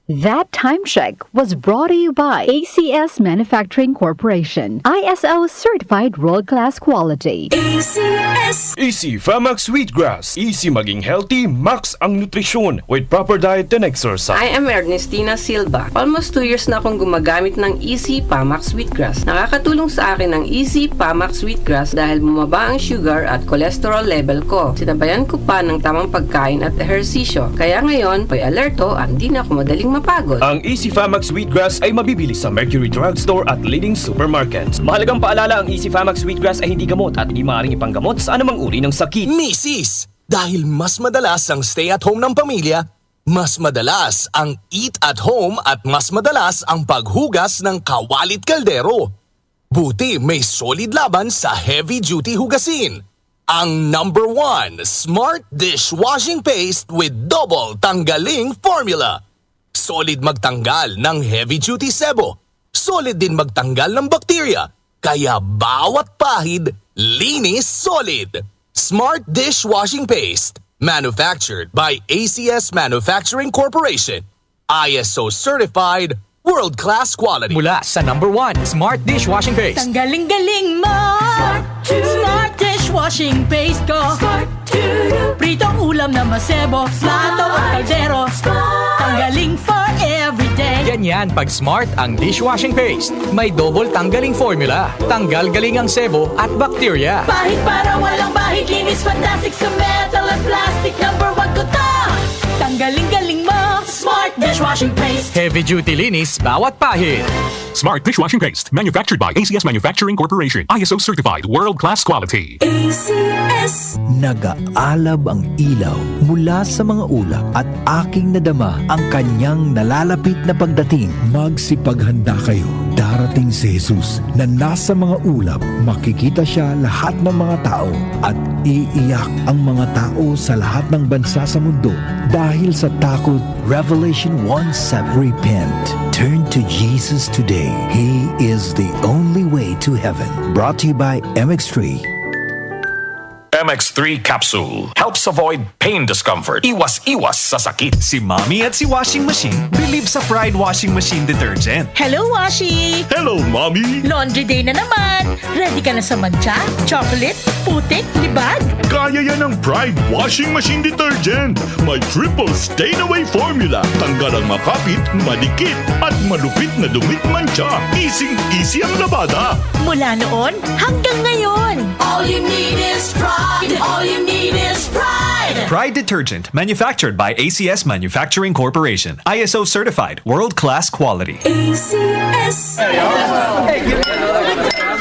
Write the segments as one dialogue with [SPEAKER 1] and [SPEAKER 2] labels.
[SPEAKER 1] That time check was brought to you by ACS Manufacturing Corporation, ISO certified world-class quality.
[SPEAKER 2] ACS!
[SPEAKER 3] Easy Famax Wheatgrass. Easy maging healthy, max ang nutrisyon with proper diet and exercise.
[SPEAKER 4] I am Ernestina Silva. Almost 2 years na akong gumagamit ng Easy Famax Wheatgrass. Nakakatulong sa akin ang Easy Famax Wheatgrass dahil bumaba ang sugar at cholesterol level ko. Sinabayan ko pa ng tamang pagkain at ehersisyo. Kaya ngayon, may alerto at hindi na ako madaling mapagod.
[SPEAKER 3] Ang Easy Famax Wheatgrass ay mabibili sa Mercury Drugstore at leading supermarkets. Mahalagang paalala, ang Easy Famax Wheatgrass ay hindi gamot at hindi maaaring ipanggamot sa anumang uri ng sakit.
[SPEAKER 5] Misis, dahil mas madalas ang stay at home ng pamilya, mas madalas ang eat at home at mas madalas ang paghugas ng kawalit kaldero. Buti may solid laban sa heavy duty hugasin. Ang number 1 Smart Dishwashing Paste with double tanggaling formula. Solid magtanggal ng heavy-duty sebo. Solid din magtanggal ng bakterya. Kaya bawat pahid, linis solid. Smart Dishwashing Paste. Manufactured by ACS Manufacturing Corporation. ISO certified, world-class quality.
[SPEAKER 6] Mula sa number 1 Smart Dishwashing Paste.
[SPEAKER 2] Tanggaling-galing mo! Smart Dishwashing Paste ko! Pritong ulam na masebo, plato at kaldero. Tanggaling for everyday.
[SPEAKER 6] Ganyan pag Smart ang dishwashing paste. May double tanggaling formula. Tanggal galing ang sebo at bakterya.
[SPEAKER 2] Bahid para walang bahid, linis fantastic sa metal at plastic. Number 1 ko to! Tanggaling-galing mo! Smart Dishwashing Paste.
[SPEAKER 6] Heavy duty linis bawat pahid.
[SPEAKER 7] Smart Dishwashing Paste, manufactured by ACS Manufacturing Corporation. ISO certified, world-class quality.
[SPEAKER 2] ACS.
[SPEAKER 8] Nag-aalab ang ilaw mula sa mga ulap at aking nadama ang kanyang nalalapit na pagdating. Magsipaghanda kayo. Darating si Jesus na nasa mga ulap. Makikita siya lahat ng mga tao at iiyak ang mga tao sa lahat ng bansa sa mundo dahil sa takot. Revelation 1:7. Repent. Turn to Jesus today. He is the only way to heaven. Brought to you by MX3.
[SPEAKER 9] MX3 Capsule helps avoid pain discomfort. Iwas-iwas sa sakit.
[SPEAKER 10] Si Mommy at si Washing Machine believe sa Pride Washing Machine Detergent.
[SPEAKER 2] Hello, Washi!
[SPEAKER 7] Hello, Mommy!
[SPEAKER 2] Laundry day na naman! Ready ka na sa mancha, chocolate, putik, libag?
[SPEAKER 7] Kaya yan ang Pride Washing Machine Detergent. May triple stain-away formula. Tanggal ang makapit, madikit, at malupit na dumit mancha. Easy ang labada.
[SPEAKER 2] Mula noon hanggang ngayon. All you need is pride. All you need is pride.
[SPEAKER 10] Pride Detergent, manufactured by ACS Manufacturing Corporation. ISO certified, world-class quality.
[SPEAKER 2] ACS.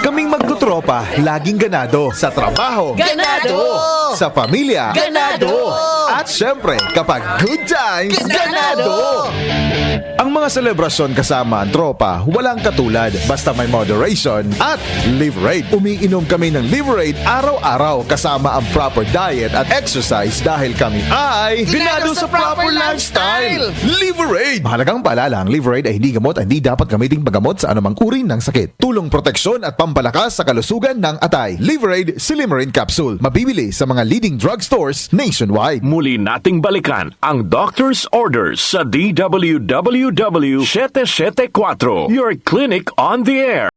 [SPEAKER 11] Kaming magtutropa, laging ganado. Sa trabaho,
[SPEAKER 2] Ganado!
[SPEAKER 11] sa pamilya,
[SPEAKER 2] Ganado!
[SPEAKER 11] at syempre, kapag good times, ganado! Ang mga selebrasyon kasama ang tropa, walang katulad. Basta may moderation at Liverade. Umiinom kami ng Liverade araw-araw kasama ang proper diet at exercise dahil kami ay ganado sa proper lifestyle. Liverade! Mahalagang paalala, ang Liverade ay hindi gamot at hindi dapat gamiting paggamot sa anumang uri ng sakit. Tulong proteksyon at pampalakas sa kalusugan ng atay. Liverade Silimarin Capsule. Mabibili sa mga leading drugstores nationwide.
[SPEAKER 9] Muli nating balikan ang doctor's orders sa DWWW 774, your clinic on the air.